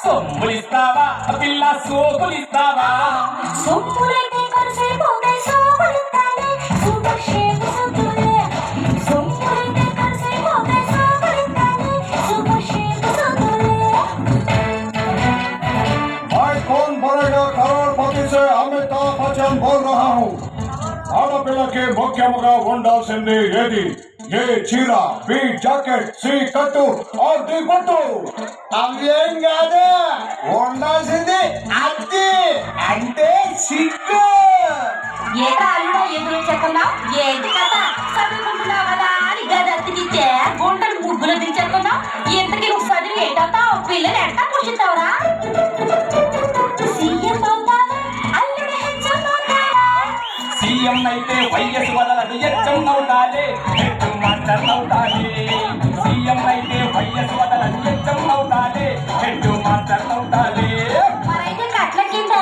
సొమ్ములిస్తావా పిల్ల సోకులిస్తావా సొమ్ములైతే కలిసే పోతాయి సోకులిస్తానే సూపర్ షేప్ సొత్తులే సొమ్ములైతే కలిసే పోతాయి సోకులిస్తానే సూపర్ షేప్ సొత్తులే मैं कौन बनेगा करोड़पति से अमिताभ बच्चन बोल रहा हूँ ఆడపిల్లకి ముఖ్యముగా ఉండాల్సింది ఏది ఏ చీర బి జాకెట్ సి కట్టు ఆర్ ది బొట్టు అవేం కాదు ఉండాల్సింది అద్దె అంటే సిగ్గు. ఏటా అల్లుడా ఎదురు చెక్కున్నావు ఏంటి కథ చదువుకుంటున్నావు కదా అని గది అత్తికిచ్చే గుంటలు ముగ్గులు దించేస్తున్నావు ఇంతకీ నువ్వు చదివి ఏంటవుతావు పిల్లలు ఎట్టా పోషిస్తావురా సీఎం అవుతావా అల్లుడు హెచ్చం అవుతావా సీఎం అయితే వైఎస్ వదలదు ఎచ్చం అవుతాలే హెడ్ మాస్టర్ అవుతాలే సీఎం అయితే వైఎస్ వదలదు ఎచ్చం అవుతాలే హెడ్ మాస్టర్ అవుతాలే మరైతే కట్ల కింద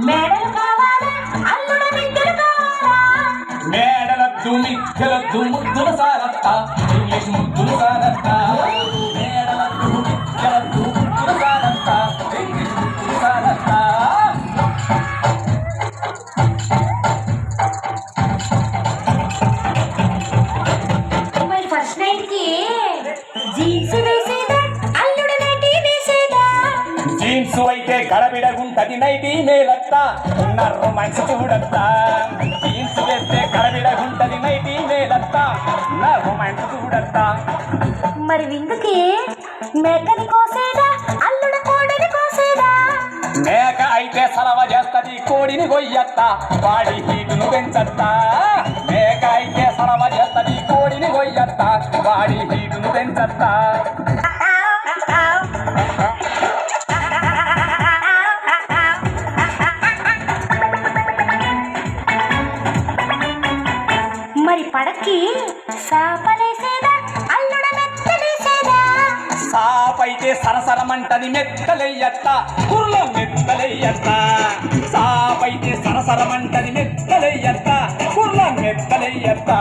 మేడలు కావాలా అల్లుడు మిద్దెలు కావాలా మేడలద్దు మిద్దెలద్దు ముద్దుల సారత్త ఇంగ్లీష్ ముద్దుల సారత్త మేడలద్దు మిద్దెలద్దు ముద్దుల సారత్త ఇంగ్లీష్ ముద్దుల సారత్త మరి ఫస్ట్ నైట్ కి జీన్స్ వేసేదా అల్లుడు నైటీ వేసేదా జీన్స్ అయితే గడబిడగుంటది నైటీ మేలత్త ఉన్న రొమాన్స్ చూడత్తా జీన్స్ వేస్తే గడబిడగుంటది నైటీ మేలత్త నా రొమాన్స్ చూడత్తా మరి విందుకి మేకని కోసేదా అల్లుడు కోడిని కోసేదా మేక అయితే సలవ చేస్తది కోడిని గొయ్యత్తా వాడి హీటును పెంచత్తా మేక అయితే సలవ చేస్తది కోడిని గొయ్యత్తా వాడి హీటును పెంచత్తా మరి పడకి సాపలేసేదా అల్లుడు మెత్తలేసేదా సాపైతే సరసరమంటది మెత్తలెయ్యత్త కుర్ల మెత్తలెయ్యత్త సాపైతే సరసరమంటది మెత్తలెయ్యత్త కుర్ల మెత్తలెయ్యత్త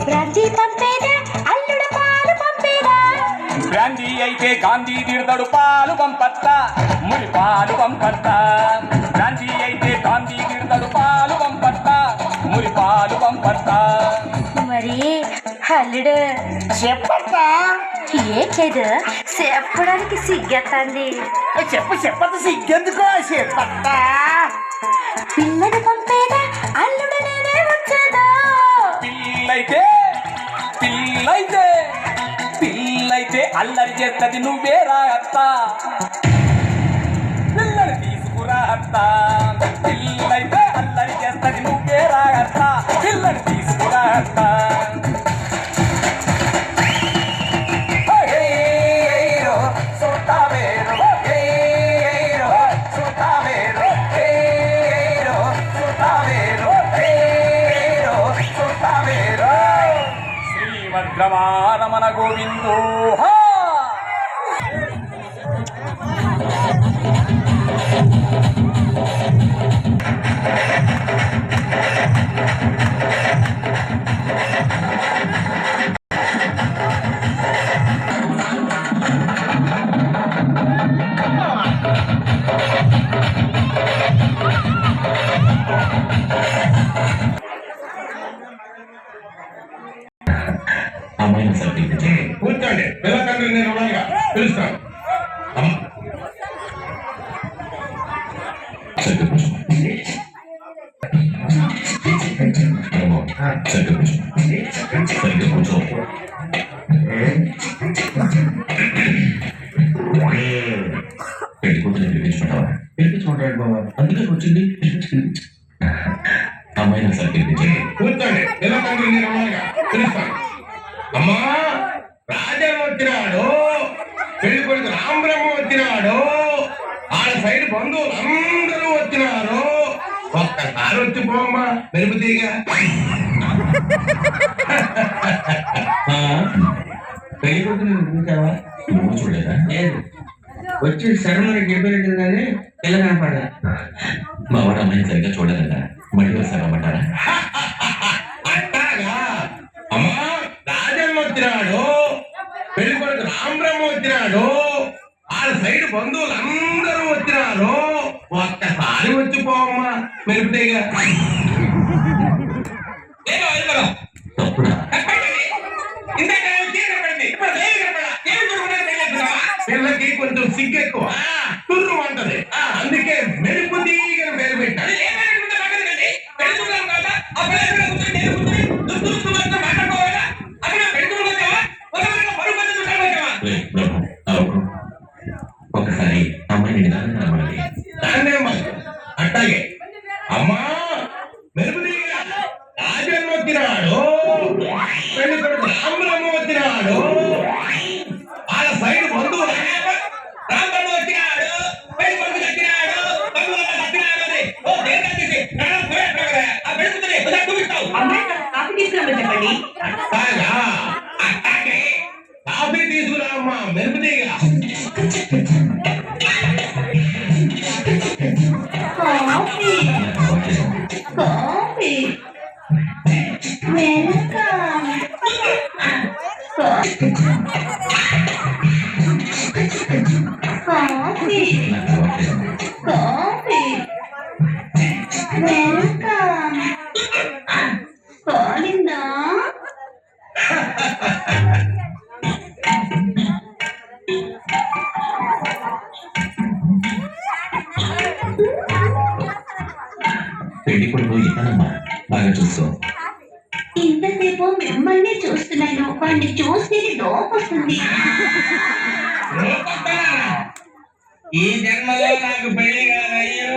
బ్రాంతి పంపేదా అల్లుడు పాలు పంపేదా బ్రాందీ అయితే గాంధీ తిడతాడు పాలు పంపత్తా ముడి పాలు పంపత్తా బ్రాందీ అయితే గాంధీ తిడతాడు పాలు పంపత్తా ముడి పాలు పంపత్తా మరి అల్లుడు చెప్పత్తా ఏకేదు చెప్పడానికి సిగ్గెత్తంది చెప్పద్దు సిగ్గెందుకో చెప్పత్తా. పిల్లని పంపేదా అల్లుడు నేనే వచ్చేదా పిల్లైతే పిల్లైతే పిల్లైతే అల్లరి చేస్తది నువ్వే రాత్త పిల్లని తీసుకురా అత్త పిల్లైతే అల్లరి చేస్తది నువ్వే రాత్త పిల్లని తీసుకురా అత్త శ్రీమద్రమారమణ గోవిందో అమ్మాయిని సర్టిఫికెట్ కూర్చోండి పిల్లకండ్రి నేను ఉన్నానుగా పిలుస్తాను సరిగ్గా కూర్చో పెళ్లి కూతురు పిలిపించుకుంటావా పిలిపించుకుంటాడు బాబా అందుకే వచ్చింది అమ్మాయిని సర్టిఫికెట్ కూర్చోండి పిల్లకండ్రి నేను ఉన్నానుగా పిలుస్తాను అమ్మా రాజన్ వచ్చినాడు పెళ్లి కొడుకు రామబ్రహ్మ వచ్చినాడు ఆడ సైడ్ బంధువులు అందరూ వచ్చినారు ఒక్కసారి వచ్చి పోమ్మా మెరుపు తీగా పెళ్లి కొడుకు నేను చూసావా నువ్వు చూడలేదా లేదు వచ్చి శర్మని చెప్పినట్టు కానీ పిల్ల కనపడ మా వాడు అమ్మాయిని సరిగ్గా చూడలేదా మళ్ళీ ఒకసారి రమ్మంటారా అట్టాగా అమ్మా రాజన్ వచ్చినాడు పెళ్లి కొడుకు రామబ్రహ్మ వచ్చినాడు వాళ్ళ సైడ్ బంధువులు అందరూ వచ్చినారు. ఒక్కసారి వచ్చిపోమ్మా మెరుపుతీగా. పిల్లకి కొంచెం సిగ్గెక్కువ, తుర్రు అంటది. అందుకే మెరుపు తీగని పేరు పెట్టారు. ఒకసారి అమ్మాయిని నిదానంగా రమ్మని. అట్టాగే అమ్మా మెరుపు తీగ రాజన్న వచ్చినాడు, పెళ్లి కొడుకు రామరమ్మ వచ్చినాడు, వాళ్ళ సైడ్ బంధువులు రామరమ్మ వచ్చినాడు, పెళ్లి కొడుకు వచ్చినాడు, బంధువులు వచ్చినాడు. కాఫీ తీసుకురామని చెప్పండి. అట్టాగే కాఫీ తీసుకురామ్మా మెరుపు తీగ. Coffee coffee welcome. Coffee coffee welcome. కాలిందా? పెళ్లి కొడుకు ఇతనమ్మా, బాగా చూస్తూ. ఇంతసేపు మిమ్మల్ని చూస్తున్నాను, వాడిని చూస్తే లోపొస్తుంది. ఈ జన్మలో నాకు పెళ్లి కాదయ్యో.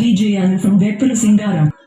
DJ Anu from Veppala Singaram.